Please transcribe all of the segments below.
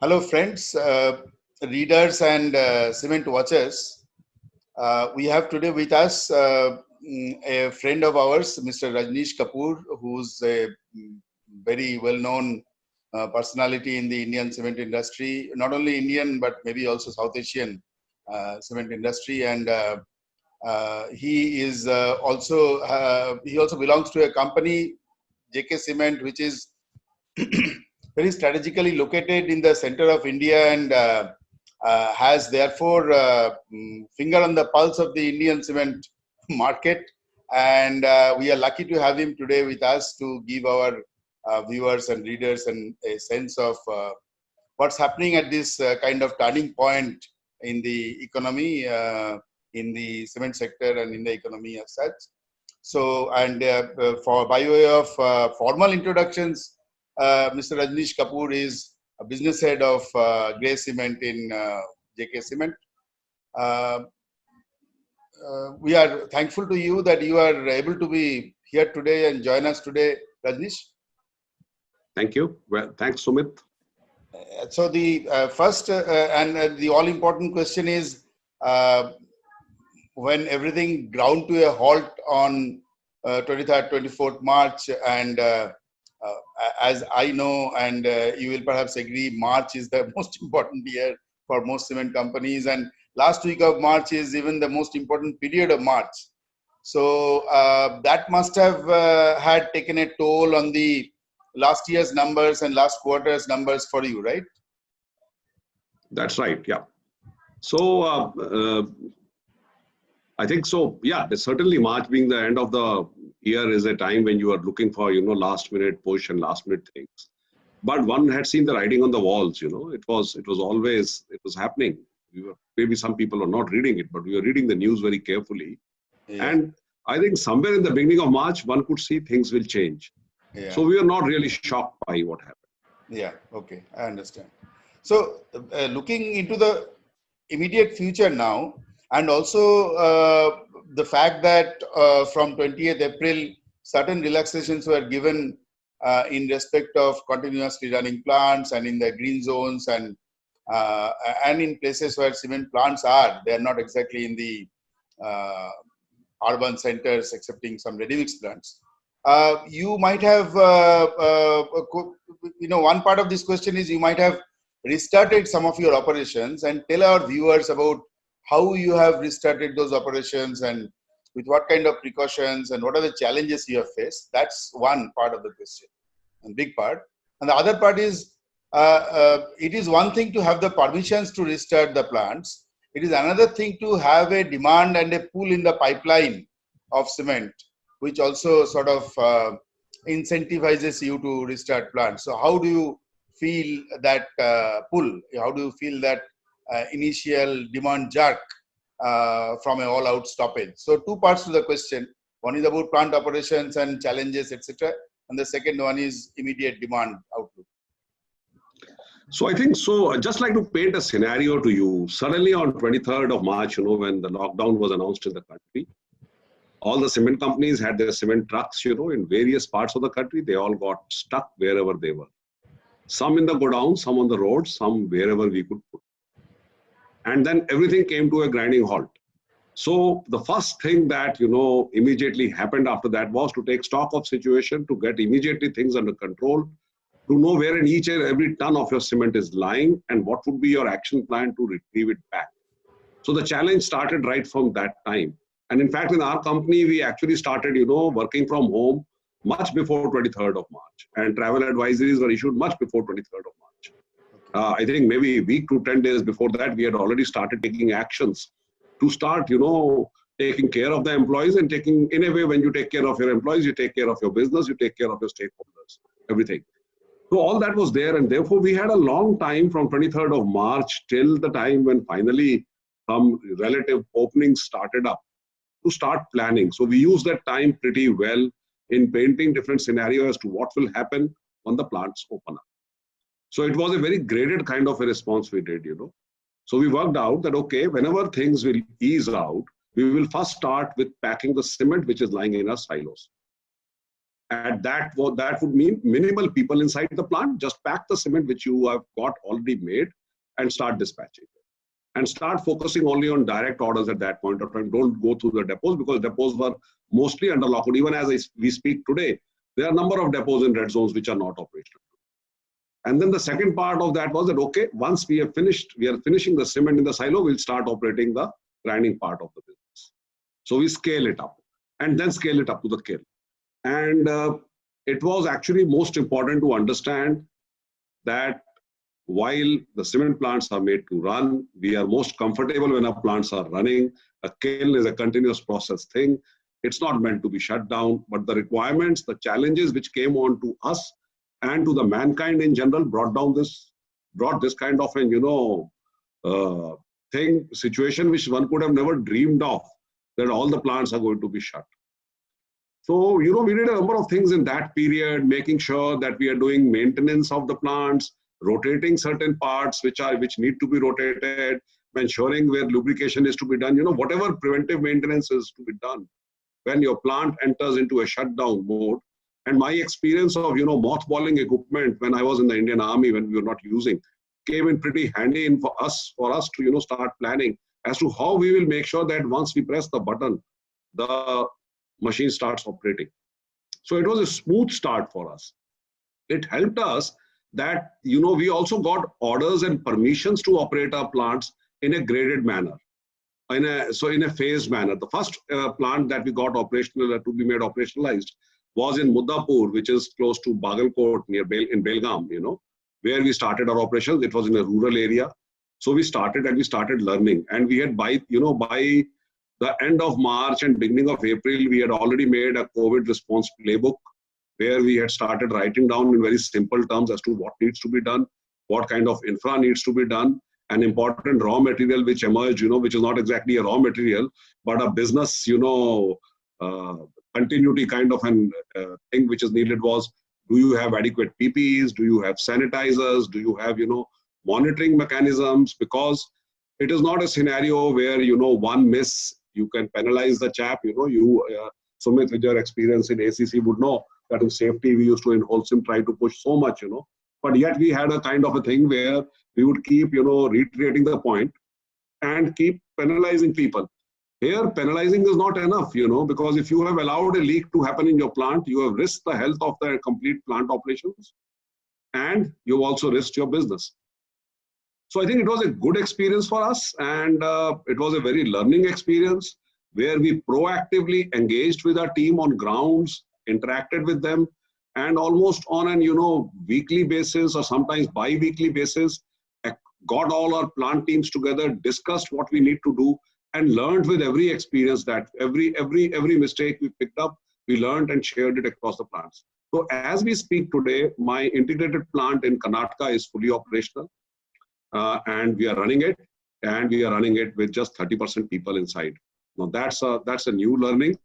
Hello, friends, readers, and cement watchers. We have today with us a friend of ours, Mr. Rajneesh Kapoor, who's a very well-known personality in the Indian cement industry. Not only Indian, but maybe also South Asian cement industry. And he is he also belongs to a company, JK Cement, which is very strategically located in the center of India and has therefore finger on the pulse of the Indian cement market. And we are lucky to have him today with us to give our viewers and readers a sense of what's happening at this kind of turning point in the economy, in the cement sector and in the economy as such. So, and for by way of formal introductions, Mr. Rajneesh Kapoor is a business head of Grey Cement in JK Cement. Uh, we are thankful to you that you are able to be here today and join us today, Rajneesh. Thank you. Well, thanks, Sumit. So the first and the all-important question is, when everything ground to a halt on 23rd, 24th March, and as I know, and you will perhaps agree, March is the most important year for most cement companies, and last week of March is even the most important period of March. So that must have had taken a toll on the last year's numbers and last quarter's numbers for you, right? That's right. Yeah. So I think so. Yeah, certainly March being the end of the year is a time when you are looking for, last minute push and last minute things. But one had seen the writing on the walls, it was happening. Maybe some people are not reading it, but we were reading the news very carefully. Yeah. And I think somewhere in the beginning of March, one could see things will change. Yeah. So we are not really shocked by what happened. Yeah, okay, I understand. So looking into the immediate future now, and also the fact that from 20th April, certain relaxations were given in respect of continuously running plants and in the green zones and in places where cement plants are, they are not exactly in the urban centers, excepting some ready-mix plants. You might have, one part of this question is you might have restarted some of your operations, and tell our viewers about how you have restarted those operations and with what kind of precautions and what are the challenges you have faced. That's one part of the question, and big part. And the other part is, it is one thing to have the permissions to restart the plants. It is another thing to have a demand and a pull in the pipeline of cement, which also sort of incentivizes you to restart plants. So how do you feel that pull? How do you feel that initial demand jerk from an all-out stoppage? So two parts to the question. One is about plant operations and challenges, etc. And the second one is immediate demand outlook. So I think so. I'd just like to paint a scenario to you. Suddenly on 23rd of March, when the lockdown was announced in the country, all the cement companies had their cement trucks, in various parts of the country. They all got stuck wherever they were. Some in the godown, some on the road, some wherever we could put. And then everything came to a grinding halt. So the first thing that, immediately happened after that was to take stock of situation, to get immediately things under control, to know where in each and every ton of your cement is lying and what would be your action plan to retrieve it back. So the challenge started right from that time. And in fact, in our company, we actually started, working from home much before 23rd of March. And travel advisories were issued much before 23rd of March. I think maybe a week to 10 days before that, we had already started taking actions to start, taking care of the employees and in a way, when you take care of your employees, you take care of your business, you take care of your stakeholders, everything. So all that was there. And therefore, we had a long time from 23rd of March till the time when finally some relative openings started up to start planning. So we used that time pretty well in painting different scenarios as to what will happen when the plants open up. So it was a very graded kind of a response we did, So we worked out that, okay, whenever things will ease out, we will first start with packing the cement which is lying in our silos. At that would mean minimal people inside the plant. Just pack the cement which you have got already made and start dispatching it. And start focusing only on direct orders at that point of time. Don't go through the depots, because depots were mostly under lockout. Even as we speak today, there are a number of depots in red zones which are not operational. And then the second part of that was that, okay, once we are finishing the cement in the silo, we'll start operating the grinding part of the business. So we scale it up and then scale it up to the kiln. And it was actually most important to understand that while the cement plants are made to run, we are most comfortable when our plants are running. A kiln is a continuous process thing. It's not meant to be shut down, but the requirements, the challenges which came on to us and to the mankind in general brought this kind of an, situation which one could have never dreamed of, that all the plants are going to be shut. So, we did a number of things in that period, making sure that we are doing maintenance of the plants, rotating certain parts which need to be rotated, ensuring where lubrication is to be done, whatever preventive maintenance is to be done when your plant enters into a shutdown mode. And my experience of, mothballing equipment when I was in the Indian Army, when we were not using, came in pretty handy for us to, start planning as to how we will make sure that once we press the button, the machine starts operating. So it was a smooth start for us. It helped us that, we also got orders and permissions to operate our plants in a graded manner, in a phased manner. The first plant that we got operational, to be made operationalized, was in Muddapur, which is close to Bagalkot, in Belgaum, where we started our operations. It was in a rural area. So we started learning. And we had by the end of March and beginning of April, we had already made a COVID response playbook, where we had started writing down in very simple terms as to what needs to be done, what kind of infra needs to be done, an important raw material which emerged, which is not exactly a raw material, but a business, continuity kind of an thing which is needed was, do you have adequate PPEs? Do you have sanitizers? Do you have, monitoring mechanisms? Because it is not a scenario where, one miss, you can penalize the chap. Sumit, with your experience in ACC, would know that in safety, we used to in Holcim try to push so much, but yet we had a kind of a thing where we would keep, reiterating the point and keep penalizing people. Here, penalizing is not enough, because if you have allowed a leak to happen in your plant, you have risked the health of the complete plant operations, and you've also risked your business. So I think it was a good experience for us, and it was a very learning experience where we proactively engaged with our team on grounds, interacted with them, and almost on an weekly basis or sometimes bi-weekly basis, got all our plant teams together, discussed what we need to do, and learned with every experience that every mistake we picked up, we learned and shared it across the plants. So as we speak today, my integrated plant in Karnataka is fully operational, and we are running it, and we are running it with just 30% people inside. Now that's a new learning.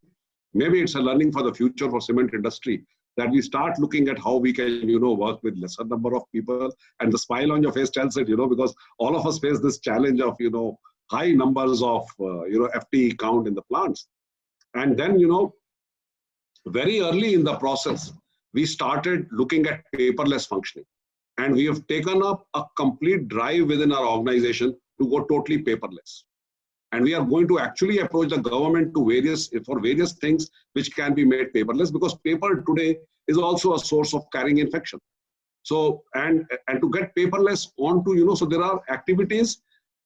Maybe it's a learning for the future for cement industry, that we start looking at how we can, work with lesser number of people. And the smile on your face tells it, because all of us face this challenge of, high numbers of, FTE count in the plants. And then, very early in the process, we started looking at paperless functioning. And we have taken up a complete drive within our organization to go totally paperless. And we are going to actually approach the government for various things which can be made paperless, because paper today is also a source of carrying infection. So, and to get paperless onto, so there are activities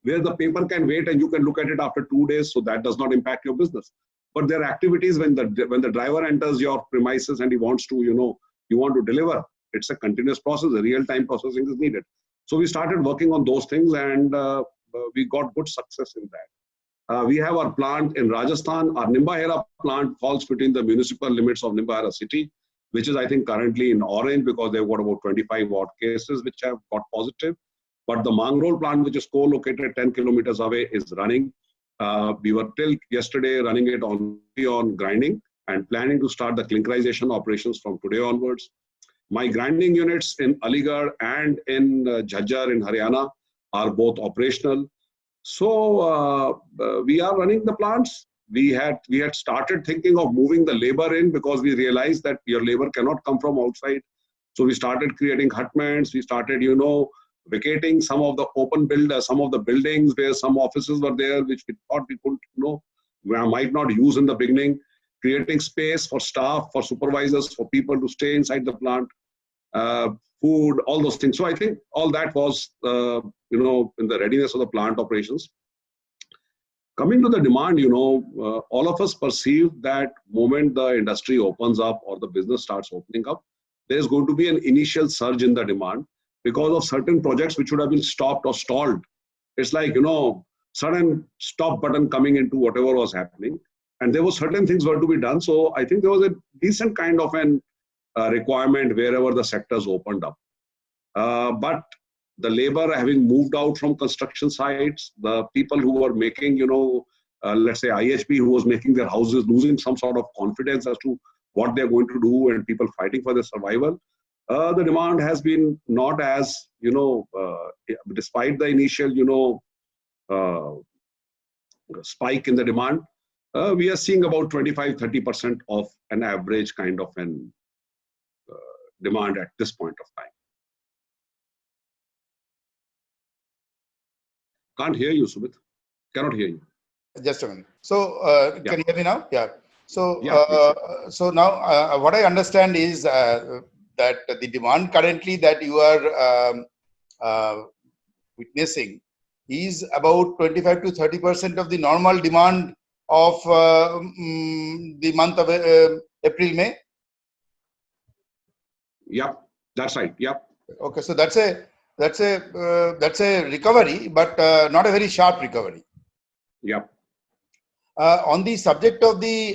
where the paper can wait and you can look at it after 2 days, so that does not impact your business. But there are activities when the driver enters your premises and he wants to, you want to deliver, it's a continuous process, a real-time processing is needed. So we started working on those things, and we got good success in that. We have our plant in Rajasthan. Our Nimbahera plant falls between the municipal limits of Nimbahera city, which is, I think, currently in orange because they've got about 25 odd cases which have got positive. But the Mangrol plant, which is co-located 10 kilometers away, is running. We were till yesterday running it on grinding and planning to start the clinkerization operations from today onwards. My grinding units in Aligarh and in Jhajjar in Haryana are both operational. So we are running the plants. we had started thinking of moving the labor in, because we realized that your labor cannot come from outside. So we started creating hutments. We started, vacating some of the some of the buildings where some offices were there, which we thought we couldn't, we might not use in the beginning. Creating space for staff, for supervisors, for people to stay inside the plant, food, all those things. So I think all that was, in the readiness of the plant operations. Coming to the demand, all of us perceive that moment the industry opens up or the business starts opening up, there's going to be an initial surge in the demand because of certain projects which would have been stopped or stalled. It's like, sudden stop button coming into whatever was happening. And there were certain things were to be done. So I think there was a decent kind of an requirement wherever the sectors opened up. But the labor having moved out from construction sites, the people who were making, let's say IHB, who was making their houses, losing some sort of confidence as to what they're going to do, and people fighting for their survival. The demand has been not as, despite the initial, spike in the demand, we are seeing about 25-30% of an average kind of an demand at this point of time. Can't hear you, Sumit. Cannot hear you. Just a minute. So, can you hear me now? Yeah. So, Yeah, so now what I understand is that the demand currently that you are witnessing is about 25 to 30% of the normal demand of the month of April, May. Yep, that's right. Yep. Okay, so that's a recovery, but not a very sharp recovery. Yep. On the subject of the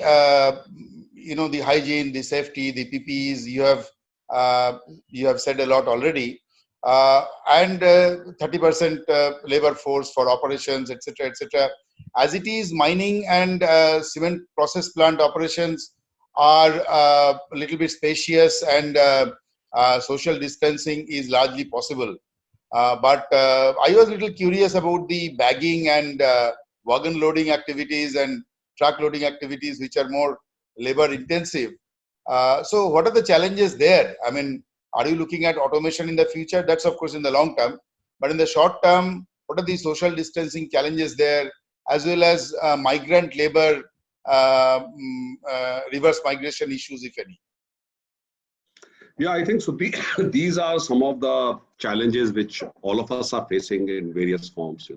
the hygiene, the safety, the PPEs, you have said a lot already, and 30% labor force for operations, etc., etc. As it is, mining and cement process plant operations are a little bit spacious, and social distancing is largely possible. But I was a little curious about the bagging and wagon loading activities and truck loading activities, which are more labor intensive. So what are the challenges there? I mean, are you looking at automation in the future? That's of course in the long term, but in the short term, what are the social distancing challenges there, as well as migrant labor, reverse migration issues, if any? Yeah, I think so. These are some of the challenges which all of us are facing in various forms.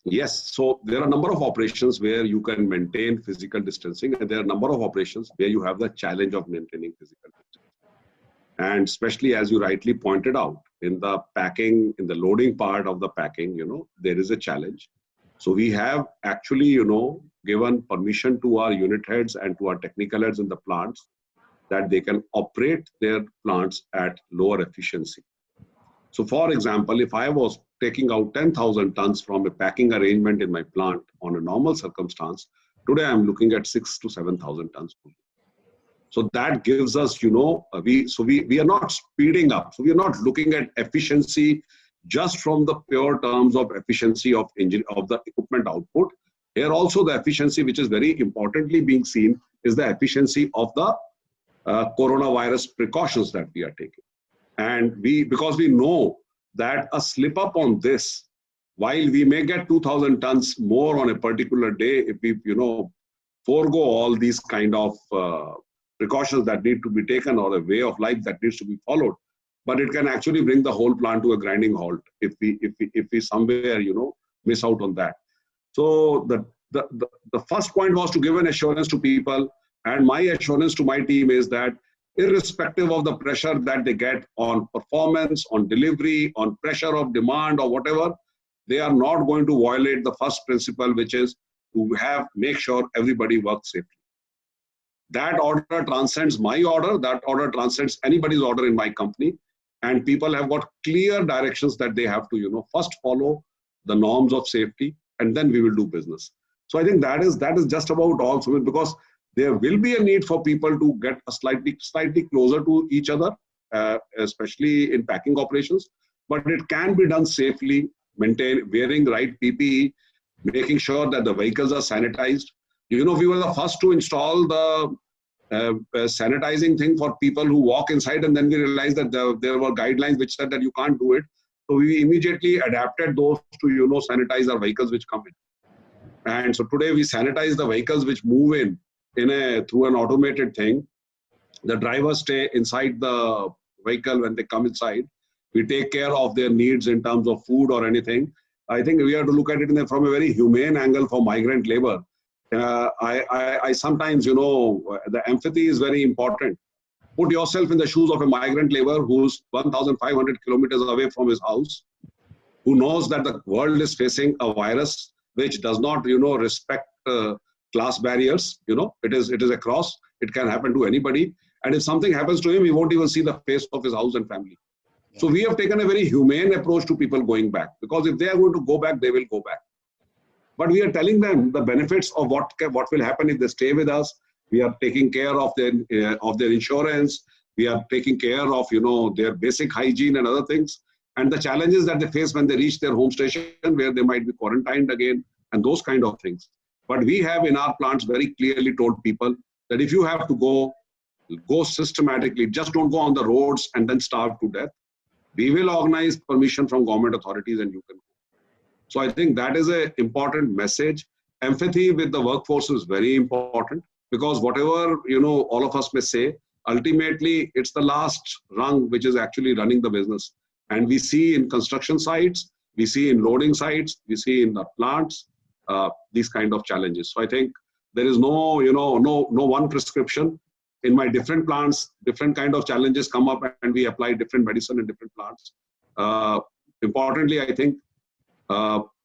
Yes, so there are a number of operations where you can maintain physical distancing, and there are a number of operations where you have the challenge of maintaining physical distancing. And especially as you rightly pointed out, in the packing, in the loading part of the packing, there is a challenge. So we have actually, given permission to our unit heads and to our technical heads in the plants that they can operate their plants at lower efficiency. So for example, if I was taking out 10,000 tons from a packing arrangement in my plant on a normal circumstance, today I'm looking at 6,000 to 7,000 tons. So that gives us, we are not speeding up. So we are not looking at efficiency just from the pure terms of efficiency of the equipment output. Here also the efficiency, which is very importantly being seen, is the efficiency of the coronavirus precautions that we are taking. And because we know that a slip up on this, while we may get 2,000 tons more on a particular day, if we, forego all these kind of precautions that need to be taken, or a way of life that needs to be followed, but it can actually bring the whole plant to a grinding halt if we somewhere, miss out on that. So the first point was to give an assurance to people, and my assurance to my team is that irrespective of the pressure that they get on performance, on delivery, on pressure of demand or whatever, they are not going to violate the first principle, which is to make sure everybody works safely. That order transcends my order, that order transcends anybody's order in my company, and people have got clear directions that they have to, first follow the norms of safety, and then we will do business. So I think that is just about all, because there will be a need for people to get a slightly closer to each other, especially in packing operations, but it can be done safely, wearing right PPE, making sure that the vehicles are sanitized. We were the first to install the sanitizing thing for people who walk inside, and then we realized that there were guidelines which said that you can't do it. So we immediately adapted those to, sanitize our vehicles which come in. And so today we sanitize the vehicles which move in through an automated thing. The drivers stay inside the vehicle when they come inside. We take care of their needs in terms of food or anything. I think we have to look at it from a very humane angle for migrant labor. I sometimes, the empathy is very important. Put yourself in the shoes of a migrant labor who's 1,500 kilometers away from his house, who knows that the world is facing a virus which does not, respect class barriers. It is across. It can happen to anybody. And if something happens to him, he won't even see the face of his house and family. So we have taken a very humane approach to people going back, because if they are going to go back, they will go back. But we are telling them the benefits of what will happen if they stay with us. We are taking care of their insurance. We are taking care of their basic hygiene and other things, and the challenges that they face when they reach their home station, where they might be quarantined again, and those kind of things. But we have in our plants very clearly told people that if you have to go systematically. Just don't go on the roads and then starve to death. We will organize permission from government authorities and you can go. So I think that is an important message. Empathy with the workforce is very important, because whatever, all of us may say, ultimately it's the last rung which is actually running the business. And we see in construction sites, we see in loading sites, we see in the plants, these kind of challenges. So I think there is no one prescription. In my different plants, different kind of challenges come up and we apply different medicine in different plants. Importantly, I think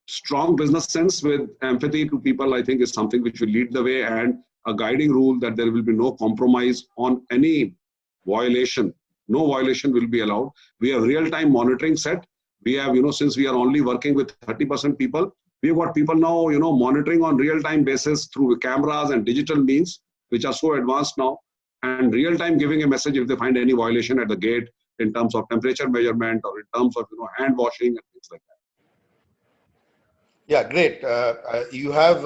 strong business sense with empathy to people, I think, is something which will lead the way, and a guiding rule that there will be no compromise on any violation. No violation will be allowed. We have real-time monitoring set. We have, since we are only working with 30% people, we've got people now, monitoring on real-time basis through cameras and digital means, which are so advanced now, and real-time giving a message if they find any violation at the gate in terms of temperature measurement or in terms of, hand washing and things like that. Yeah, great. You have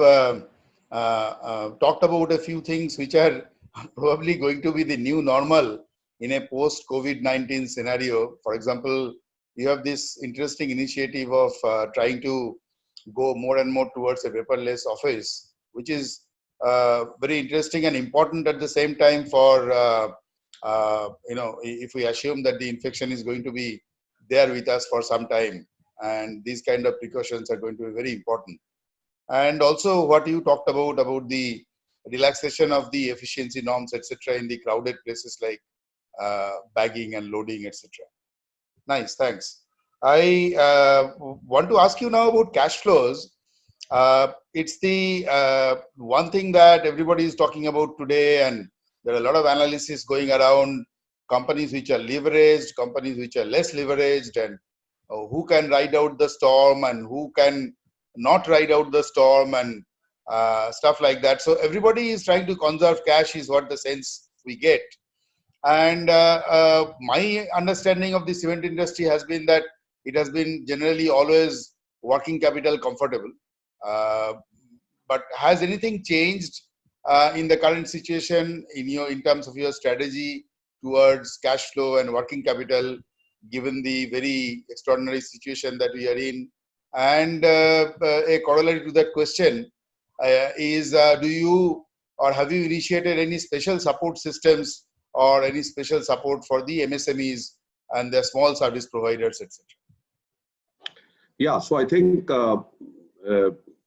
talked about a few things which are probably going to be the new normal in a post-COVID-19 scenario. For example, you have this interesting initiative of trying to go more and more towards a paperless office, which is very interesting and important at the same time for, if we assume that the infection is going to be there with us for some time. And these kind of precautions are going to be very important. And also what you talked about the relaxation of the efficiency norms, etc., in the crowded places like bagging and loading, etc. Nice, thanks. I want to ask you now about cash flows. It's the one thing that everybody is talking about today, and there are a lot of analysis going around companies which are leveraged, companies which are less leveraged, and who can ride out the storm and who can not ride out the storm, and stuff like that. So everybody is trying to conserve cash is what the sense we get. And my understanding of the cement industry has been that it has been generally always working capital comfortable. But has anything changed in the current situation in terms of your strategy towards cash flow and working capital, given the very extraordinary situation that we are in? And a corollary to that question is, do you or have you initiated any special support systems or any special support for the MSMEs and the small service providers, etc.? Yeah, so I think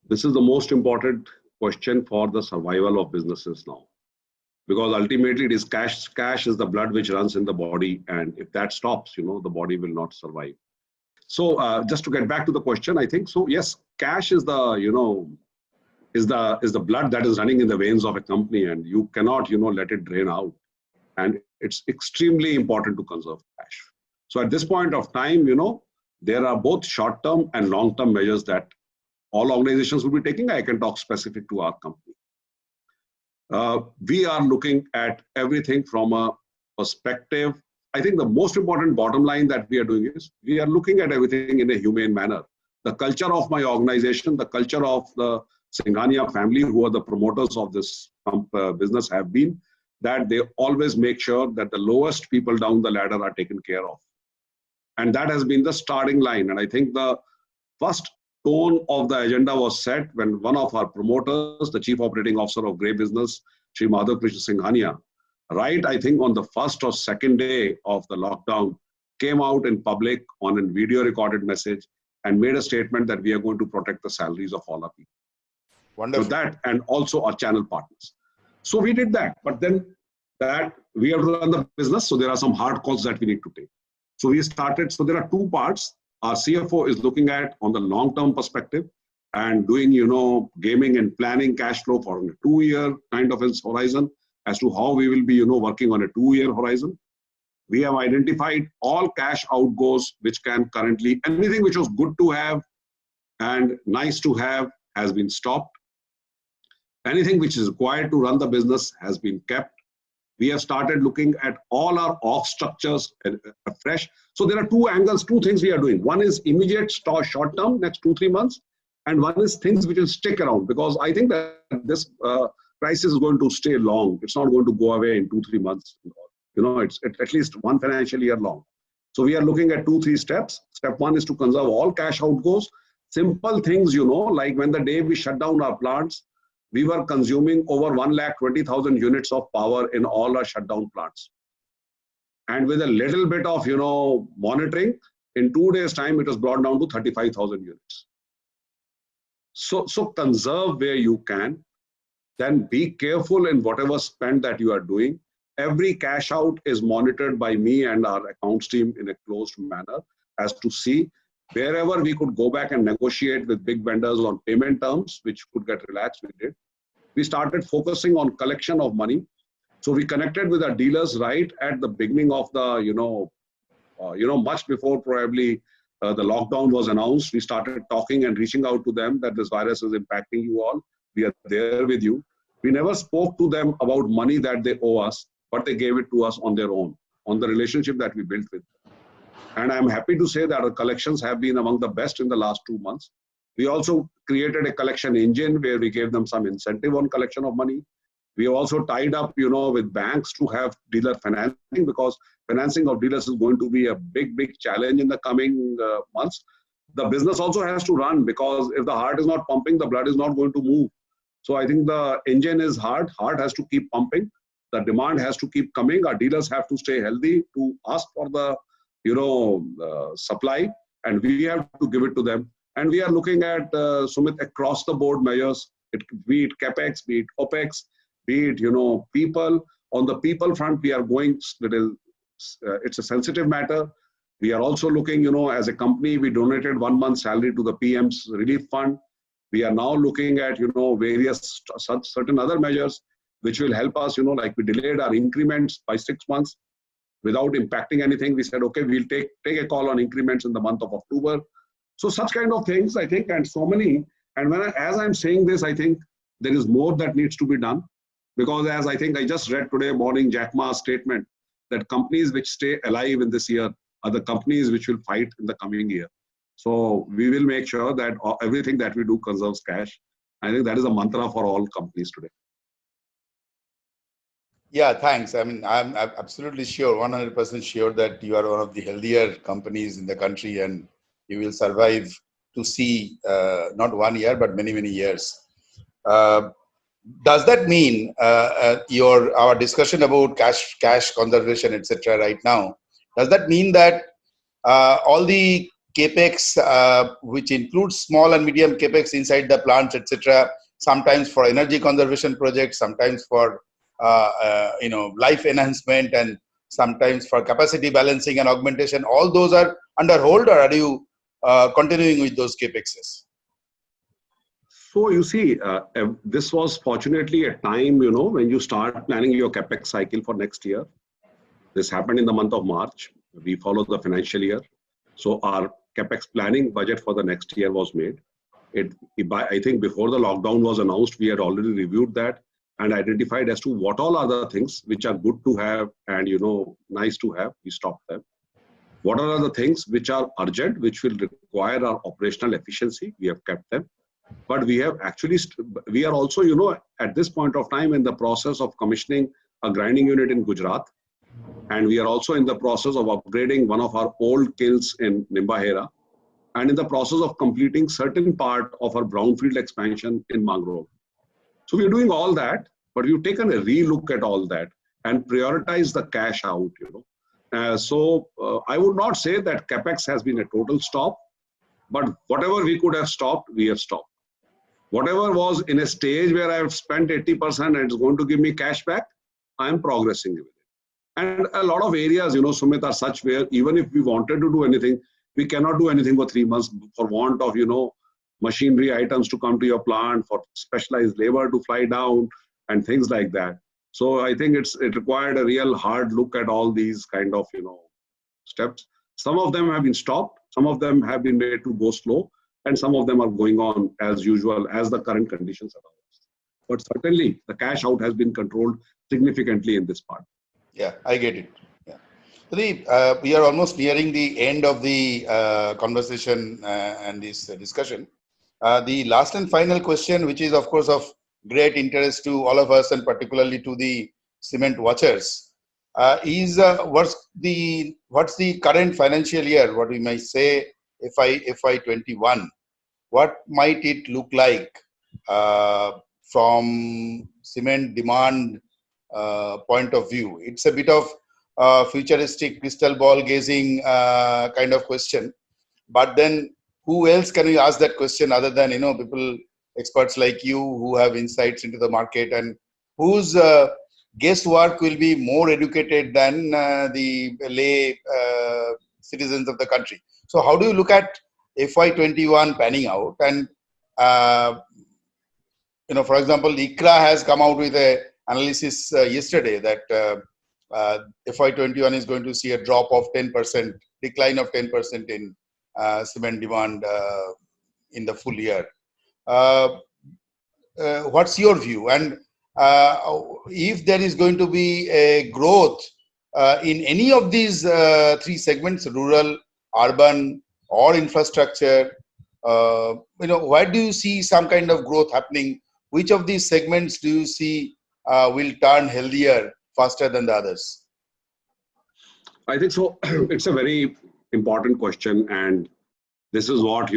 this is the most important question for the survival of businesses now, because ultimately it is cash. Cash is the blood which runs in the body, and if that stops, the body will not survive. So just to get back to the question, I think so. Yes, cash is the is the blood that is running in the veins of a company, and you cannot let it drain out. And it's extremely important to conserve cash. So at this point of time, there are both short-term and long-term measures that all organizations will be taking. I can talk specific to our company. We are looking at everything from a perspective. I think the most important bottom line that we are doing is we are looking at everything in a humane manner. the culture of my organization, the culture of the Singhania family, who are the promoters of this business, have been that they always make sure that the lowest people down the ladder are taken care of. And that has been the starting line. And I think the first tone of the agenda was set when one of our promoters, the Chief Operating Officer of Grey Business, Shri Madhav Krishna Singhania, right, I think on the first or second day of the lockdown, came out in public on a video recorded message and made a statement that we are going to protect the salaries of all our people. Wonderful. So that, and also our channel partners. So we did that, but then that we have to run the business. So there are some hard calls that we need to take. So we started, so there are two parts. Our CFO is looking at on the long-term perspective and doing, gaming and planning cash flow for a 2-year kind of horizon as to how we will be, working on a 2-year horizon. We have identified all cash outgoes which can currently, anything which was good to have and nice to have has been stopped. Anything which is required to run the business has been kept. We have started looking at all our off structures afresh. So there are two angles, two things we are doing. One is immediate short term, next 2-3 months. And one is things which will stick around, because I think that this crisis is going to stay long. It's not going to go away in 2-3 months. It's at least one financial year long. So we are looking at 2-3 steps. Step one is to conserve all cash outgoes. Simple things, like when the day we shut down our plants, we were consuming over 120,000 units of power in all our shutdown plants. And with a little bit of, monitoring, in 2 days' time, it was brought down to 35,000 units. So conserve where you can, then be careful in whatever spend that you are doing. Every cash out is monitored by me and our accounts team in a closed manner as to see wherever we could go back and negotiate with big vendors on payment terms, which could get relaxed, we did. We started focusing on collection of money. So we connected with our dealers right at the beginning of the, much before probably the lockdown was announced. We started talking and reaching out to them that this virus is impacting you all. We are there with you. We never spoke to them about money that they owe us, but they gave it to us on their own, on the relationship that we built with them. And I'm happy to say that our collections have been among the best in the last 2 months. We also created a collection engine where we gave them some incentive on collection of money. We also tied up, with banks to have dealer financing, because financing of dealers is going to be a big, big challenge in the coming months. The business also has to run, because if the heart is not pumping, the blood is not going to move. So I think the engine is heart has to keep pumping. The demand has to keep coming. Our dealers have to stay healthy to ask for the supply, and we have to give it to them. And we are looking at, Sumit, across the board measures, be it CapEx, be it OpEx, be it, people. On the people front, we are going, it's a sensitive matter. We are also looking, as a company, we donated 1 month's salary to the PM's relief fund. We are now looking at, various certain other measures which will help us, like we delayed our increments by 6 months. Without impacting anything, we said, okay, we'll take a call on increments in the month of October. So such kind of things, I think, and so many. And as I'm saying this, I think there is more that needs to be done. Because as I think I just read today morning, Jack Ma's statement that companies which stay alive in this year are the companies which will fight in the coming year. So we will make sure that everything that we do conserves cash. I think that is a mantra for all companies today. Yeah, thanks. I mean, I'm absolutely sure, 100% sure that you are one of the healthier companies in the country, and you will survive to see not 1 year, but many, many years. Does that mean our discussion about cash conservation, etc. right now, does that mean that all the capex, which includes small and medium capex inside the plants, etc., sometimes for energy conservation projects, sometimes for life enhancement, and sometimes for capacity balancing and augmentation, all those are under hold, or are you continuing with those capexes? So you see, this was fortunately a time, when you start planning your capex cycle for next year. This happened in the month of March. We follow the financial year. So our capex planning budget for the next year was made. I think before the lockdown was announced, we had already reviewed that and identified as to what all other things which are good to have and, nice to have, we stopped them. What are the things which are urgent, which will require our operational efficiency? We have kept them. But we have actually, we are also, at this point of time in the process of commissioning a grinding unit in Gujarat. And we are also in the process of upgrading one of our old kilns in Nimbahera. And in the process of completing certain part of our brownfield expansion in Mangrove. So we're doing all that, but we've taken a re-look at all that and prioritize the cash out, I would not say that CapEx has been a total stop, but whatever we could have stopped, we have stopped. Whatever was in a stage where I have spent 80% and it's going to give me cash back, I am progressing with it. And a lot of areas, Sumit, are such where even if we wanted to do anything, we cannot do anything for 3 months for want of, machinery items to come to your plant, for specialized labor to fly down and things like that. So I think it required a real hard look at all these kind of, steps. Some of them have been stopped. Some of them have been made to go slow. And some of them are going on as usual, as the current conditions are. But certainly the cash out has been controlled significantly in this part. Yeah, I get it. Yeah. We are almost nearing the end of the conversation and this discussion. The last and final question, which is of course of great interest to all of us and particularly to the cement watchers, is what's the current financial year, what we might say FY21, what might it look like from cement demand point of view? It's a bit of futuristic crystal ball gazing kind of question, but then who else can we ask that question other than people, experts like you who have insights into the market and whose guesswork will be more educated than the lay citizens of the country. So how do you look at FY21 panning out? And for example, ICRA has come out with a analysis yesterday that FY21 is going to see a drop of 10%, decline of 10% in cement demand in the full year. What's your view? And if there is going to be a growth in any of these three segments, rural, urban, or infrastructure, where do you see some kind of growth happening? Which of these segments do you see will turn healthier faster than the others? I think so. It's a very important question, and this is what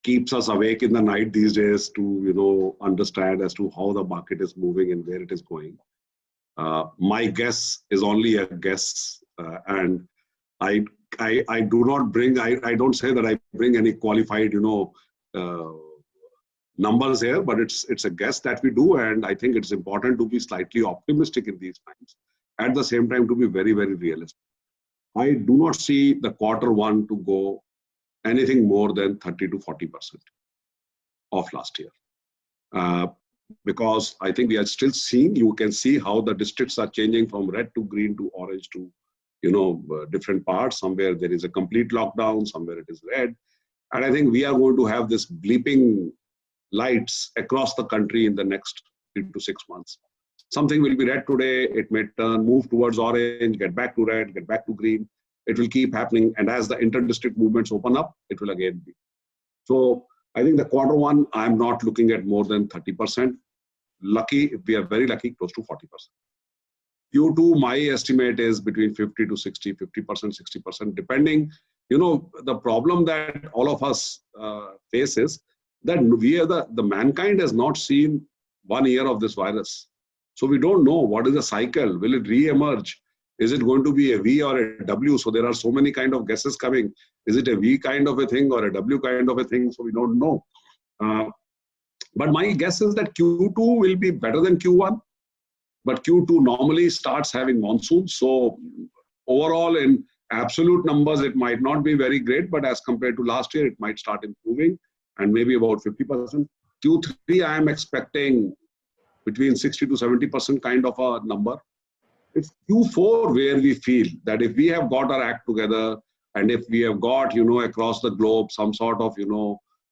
keeps us awake in the night these days to understand as to how the market is moving and where it is going. My guess is only a guess, and I do not bring. I don't say that I bring any qualified numbers here, but it's a guess that we do, and I think it's important to be slightly optimistic in these times. At the same time, to be very, very realistic. I do not see the Q1 to go anything more than 30 to 40% of last year. Because I think we are still seeing, you can see how the districts are changing from red to green to orange to, different parts. Somewhere there is a complete lockdown, somewhere it is red. And I think we are going to have this bleeping lights across the country in the next 3 to 6 months. Something will be red today, it may move towards orange, get back to red, get back to green. It will keep happening. And as the inter-district movements open up, it will again be. So I think the Q1, I'm not looking at more than 30%. Lucky, if we are very lucky, close to 40%. Q2, my estimate is between 50 to 60, 50%, 60%, depending. The problem that all of us face is that we are the mankind has not seen 1 year of this virus. So we don't know what is the cycle. Will it re-emerge? Is it going to be a V or a W? So there are so many kind of guesses coming. Is it a V kind of a thing or a W kind of a thing? So we don't know. But my guess is that Q2 will be better than Q1. But Q2 normally starts having monsoon. So overall, in absolute numbers, it might not be very great. But as compared to last year, it might start improving and maybe about 50%. Q3, I am expecting between 60 to 70% kind of a number. It's Q4 where we feel that if we have got our act together and if we have got, across the globe, some sort of,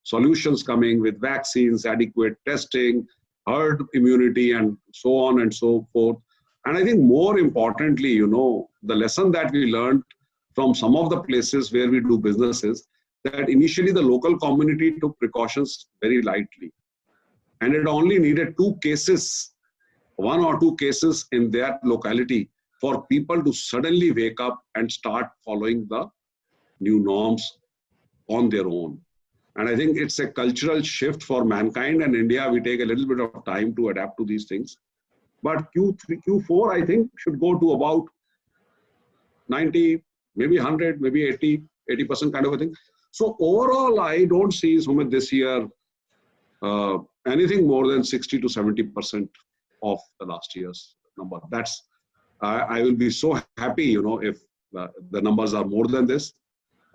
solutions coming with vaccines, adequate testing, herd immunity, and so on and so forth. And I think more importantly, the lesson that we learned from some of the places where we do businesses that initially the local community took precautions very lightly. And it only needed 2 cases, 1 or 2 cases in that locality for people to suddenly wake up and start following the new norms on their own. And I think it's a cultural shift for mankind, and India, we take a little bit of time to adapt to these things. But Q3, Q4, I think, should go to about 90, maybe 100, maybe 80% kind of a thing. So overall, I don't see, Sumit, this year anything more than 60 to 70% of the last year's number. That's, I will be so happy, you know, if the numbers are more than this.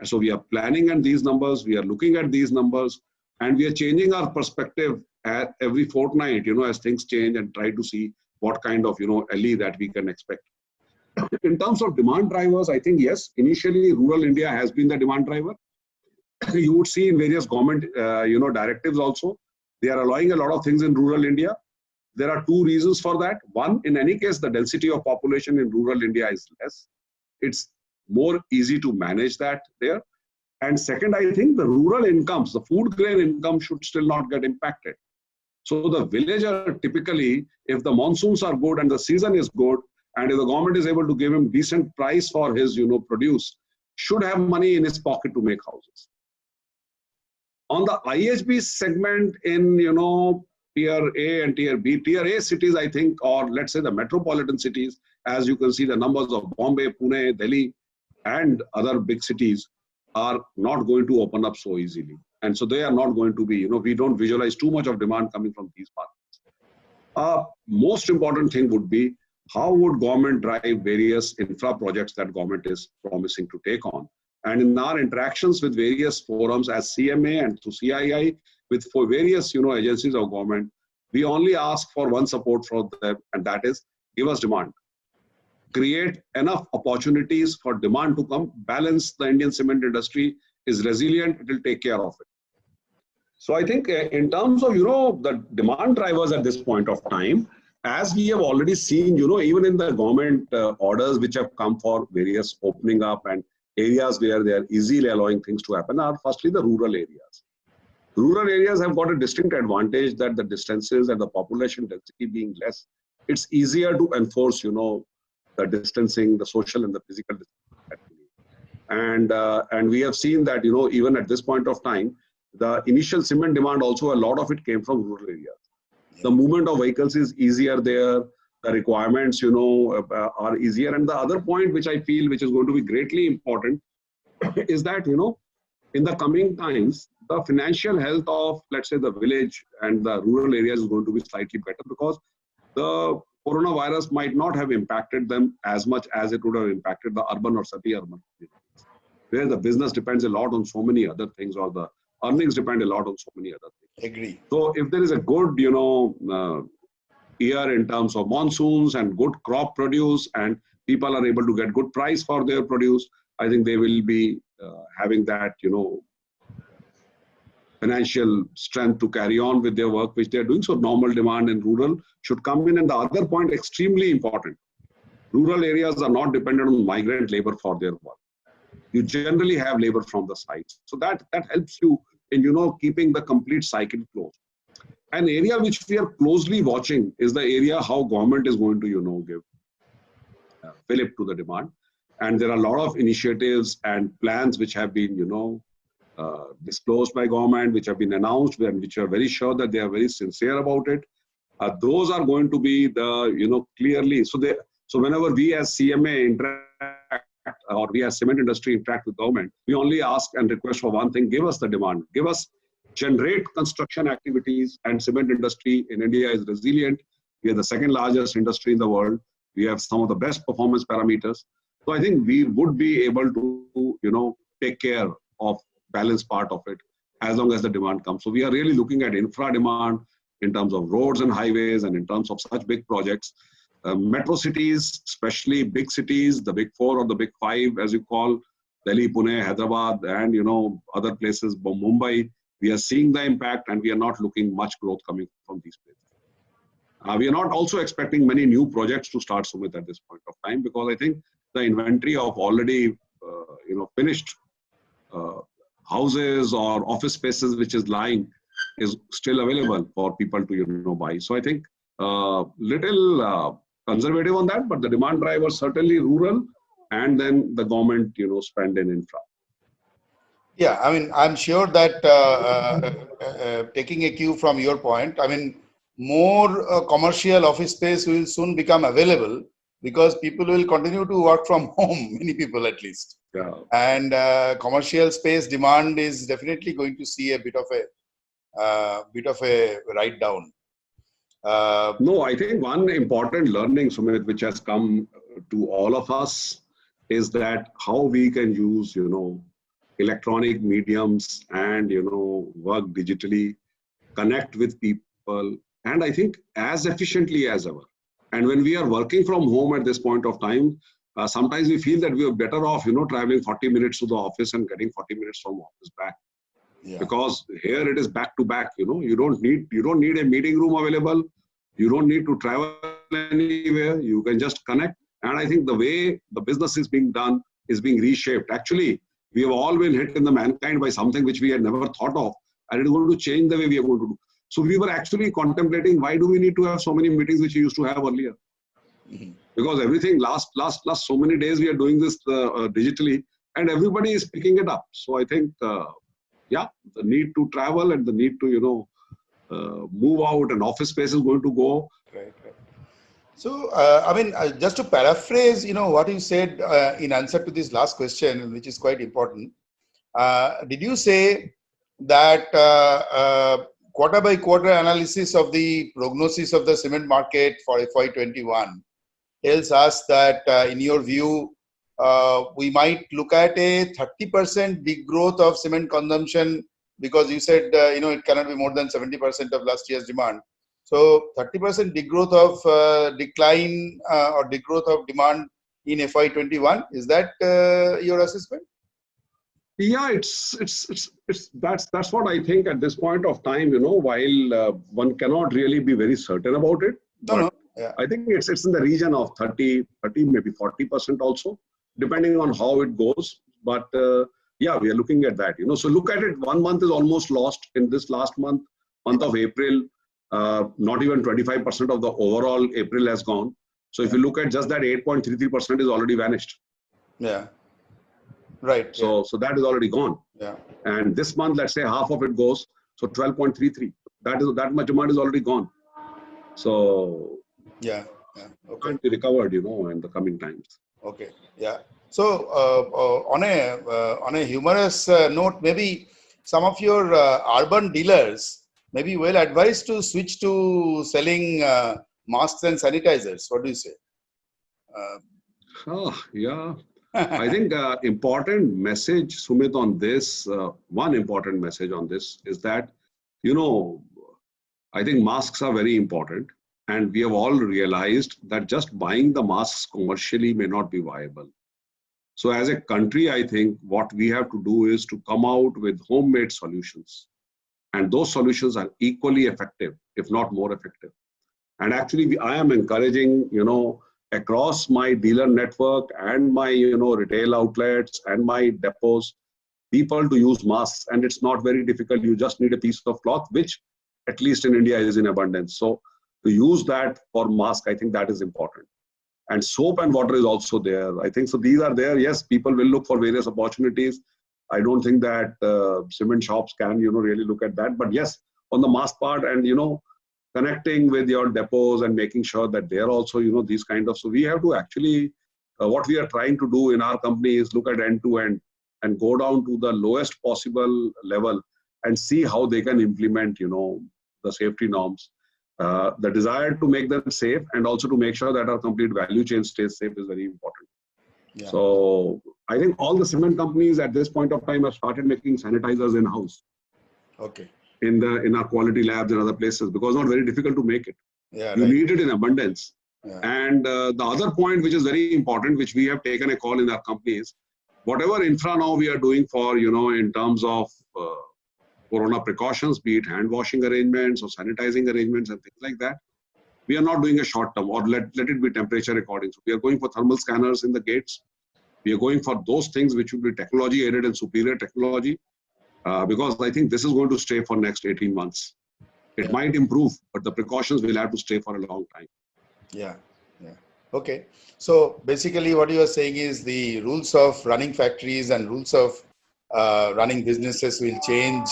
So we are planning at these numbers, we are looking at these numbers, and we are changing our perspective at every fortnight, you know, as things change, and try to see what kind of, you know, LE that we can expect. In terms of demand drivers, I think, yes, initially rural India has been the demand driver. You would see in various government, you know, directives also, they are allowing a lot of things in rural India. There are 2 reasons for that. One, in any case, the density of population in rural India is less. It's more easy to manage that there. And second, I think the rural incomes, the food grain income should still not get impacted. So the villager typically, if the monsoons are good and the season is good, and if the government is able to give him decent price for his, you know, produce, should have money in his pocket to make houses. On the IHB segment in, you know, Tier A and Tier B, Tier A cities, I think, or let's say the metropolitan cities, as you can see, the numbers of Bombay, Pune, Delhi, and other big cities are not going to open up so easily. And so they are not going to be, you know, we don't visualize too much of demand coming from these markets. Most important thing would be, how would government drive various infra projects that government is promising to take on? And in our interactions with various forums as CMA and through CII, with for various, you know, agencies of government, we only ask for one support from them, and that is, give us demand. Create enough opportunities for demand to come, balance the Indian cement industry is resilient, it will take care of it. So I think in terms of, you know, the demand drivers at this point of time, as we have already seen, you know, even in the government orders which have come for various opening up and areas where they are easily allowing things to happen are firstly the rural areas. Rural areas have got a distinct advantage that the distances and the population density being less, it's easier to enforce, you know, the distancing, the social and the physical distancing. And we have seen that, you know, even at this point of time, the initial cement demand also, a lot of it came from rural areas. The movement of vehicles is easier there. The requirements, you know, are easier. And the other point which I feel which is going to be greatly important is that, you know, in the coming times, the financial health of, let's say, the village and the rural areas is going to be slightly better, because the coronavirus might not have impacted them as much as it would have impacted the urban or semi-urban communities, where the business depends a lot on so many other things, or the earnings depend a lot on so many other things. Agree. So if there is a good, you know, year in terms of monsoons and good crop produce, and people are able to get good price for their produce, I think they will be having that, you know, financial strength to carry on with their work which they are doing. So normal demand in rural should come in. And the other point, extremely important, rural areas are not dependent on migrant labor for their work. You generally have labor from the sites. So that helps you in, you know, keeping the complete cycle closed. An area which we are closely watching is the area how government is going to, you know, give fillip to the demand. And there are a lot of initiatives and plans which have been, you know, disclosed by government, which have been announced, and which are very sure that they are very sincere about it. Those are going to be the, you know, clearly. So whenever we as CMA interact, or we as cement industry interact with government, we only ask and request for one thing: give us the demand, give us, generate construction activities. And cement industry in India is resilient. We are the second largest industry in the world. We have some of the best performance parameters. So I think we would be able to, you know, take care of balance part of it as long as the demand comes. So we are really looking at infra demand in terms of roads and highways, and in terms of such big projects. Metro cities, especially big cities, the big 4 or the big 5, as you call, Delhi, Pune, Hyderabad, and, you know, other places, Mumbai, we are seeing the impact, and we are not looking much growth coming from these places. We are not also expecting many new projects to start, Sumit, at this point of time, because I think the inventory of already finished houses or office spaces which is lying is still available for people to buy. So I think little conservative on that, but the demand driver certainly rural, and then the government spend in infra. Yeah, I mean, I'm sure that taking a cue from your point, I mean, more commercial office space will soon become available because people will continue to work from home, many people at least. Yeah. And commercial space demand is definitely going to see a bit of a write down. No, I think one important learning, Sumit, which has come to all of us is that how we can use, electronic mediums and, work digitally, connect with people, and I think as efficiently as ever. And when we are working from home at this point of time, sometimes we feel that we are better off, traveling 40 minutes to the office and getting 40 minutes from office back. Yeah. Because here it is back to back, you don't need a meeting room available. You don't need to travel anywhere. You can just connect. And I think the way the business is being done is being reshaped. Actually, we have all been hit in the mankind by something which we had never thought of. And it is going to change the way we are going to do. So we were actually contemplating, why do we need to have so many meetings which we used to have earlier? Mm-hmm. Because everything last so many days we are doing this digitally, and everybody is picking it up. So I think, the need to travel and the need to, move out and office space is going to go. Right. So, I mean, just to paraphrase, what you said in answer to this last question, which is quite important. Did you say that quarter by quarter analysis of the prognosis of the cement market for FY21 tells us that, in your view, we might look at a 30% big growth of cement consumption, because you said, it cannot be more than 70% of last year's demand. So 30% degrowth of decline or degrowth of demand in FY21. Is that your assessment? Yeah, that's what I think at this point of time. While one cannot really be very certain about it, no. Yeah. I think it's in the region of 30, maybe 40% also, depending on how it goes. But we are looking at that. So look at it. 1 month is almost lost in this last month of April. Not even 25% of the overall April has gone. So if you look at just that, 8.33% is already vanished. Yeah. Right. So that is already gone. Yeah. And this month, let's say half of it goes. So 12.33. That much demand is already gone. So okay. Can't be recovered, in the coming times. Okay. Yeah. So on a humorous note, maybe some of your urban dealers may be well advised to switch to selling masks and sanitizers. What do you say? I think important message, Sumit, on this, one important message on this is that, I think masks are very important, and we have all realized that just buying the masks commercially may not be viable. So as a country, I think what we have to do is to come out with homemade solutions. And those solutions are equally effective, if not more effective. And actually, I am encouraging, across my dealer network and my, retail outlets and my depots, people to use masks. And it's not very difficult. You just need a piece of cloth, which at least in India is in abundance. So to use that for mask, I think that is important. And soap and water is also there. I think so. These are there. Yes, people will look for various opportunities. I don't think that cement shops can, really look at that. But yes, on the mask part and, connecting with your depots and making sure that they're also, these kind of. So we have to actually, what we are trying to do in our company is look at end to end and go down to the lowest possible level and see how they can implement, the safety norms. The desire to make them safe and also to make sure that our complete value chain stays safe is very important. Yeah. So I think all the cement companies at this point of time have started making sanitizers in-house. Okay. In our quality labs and other places, because it's not very difficult to make it. Yeah, you need it in abundance. Yeah. And the other point which is very important, which we have taken a call in our companies, whatever infra now we are doing for, in terms of corona precautions, be it hand washing arrangements or sanitizing arrangements and things like that, we are not doing a short term or let it be temperature recording. So we are going for thermal scanners in the gates. We are going for those things which will be technology aided and superior technology, because I think this is going to stay for next 18 months. It might improve, but the precautions will have to stay for a long time. Yeah. Okay. So basically what you are saying is the rules of running factories and rules of running businesses will change,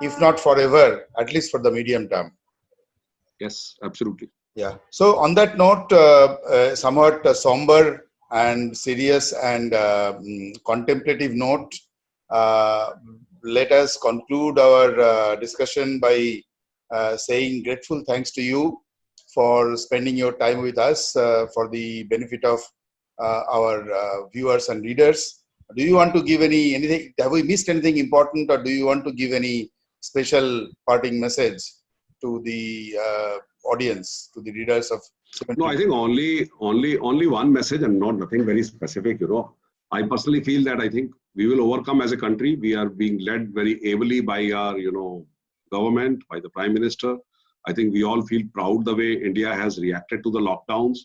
if not forever, at least for the medium term. Yes, absolutely. Yeah. So on that note, somewhat somber and serious and contemplative note, let us conclude our discussion by saying grateful thanks to you for spending your time with us for the benefit of our viewers and readers. Do you want to give anything? Have we missed anything important, or do you want to give any special parting message to the audience, to the readers of? No, I think only one message and nothing very specific. I personally feel that I think we will overcome as a country. We are being led very ably by our government, by the Prime Minister. I think we all feel proud the way India has reacted to the lockdowns.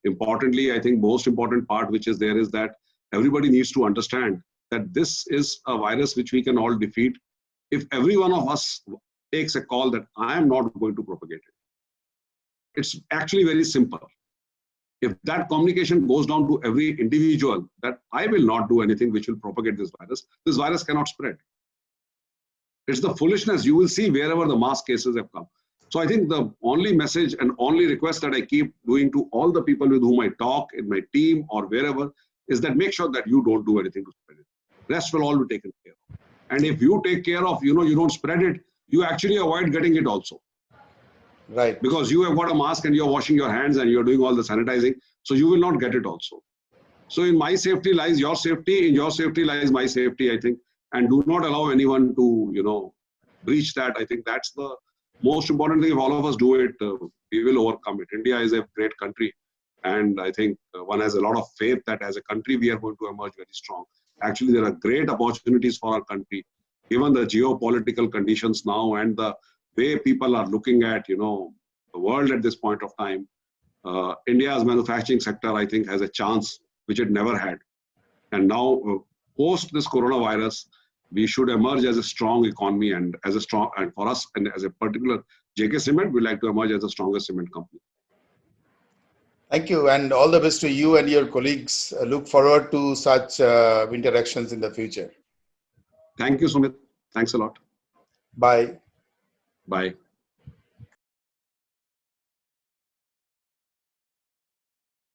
Importantly, I think most important part which is there is that everybody needs to understand that this is a virus which we can all defeat if every one of us takes a call that I am not going to propagate it. It's actually very simple. If that communication goes down to every individual that I will not do anything which will propagate this virus cannot spread. It's the foolishness you will see wherever the mass cases have come. So I think the only message and only request that I keep doing to all the people with whom I talk in my team or wherever is that make sure that you don't do anything to spread it. Rest will all be taken care of. And if you take care of, you don't spread it, you actually avoid getting it also. Right. Because you have got a mask and you're washing your hands and you're doing all the sanitizing, so you will not get it also. So in my safety lies your safety, in your safety lies my safety, I think. And do not allow anyone to, breach that. I think that's the most important thing. If all of us do it, we will overcome it. India is a great country. And I think one has a lot of faith that as a country, we are going to emerge very strong. Actually, there are great opportunities for our country, given the geopolitical conditions now and the way people are looking at, the world at this point of time. India's manufacturing sector, I think, has a chance which it never had. And now, post this coronavirus, we should emerge as a strong economy and for us and as a particular JK Cement, we like to emerge as the strongest cement company. Thank you, and all the best to you and your colleagues. Look forward to such interactions in the future. Thank you, Sumit. Thanks a lot. Bye. Bye.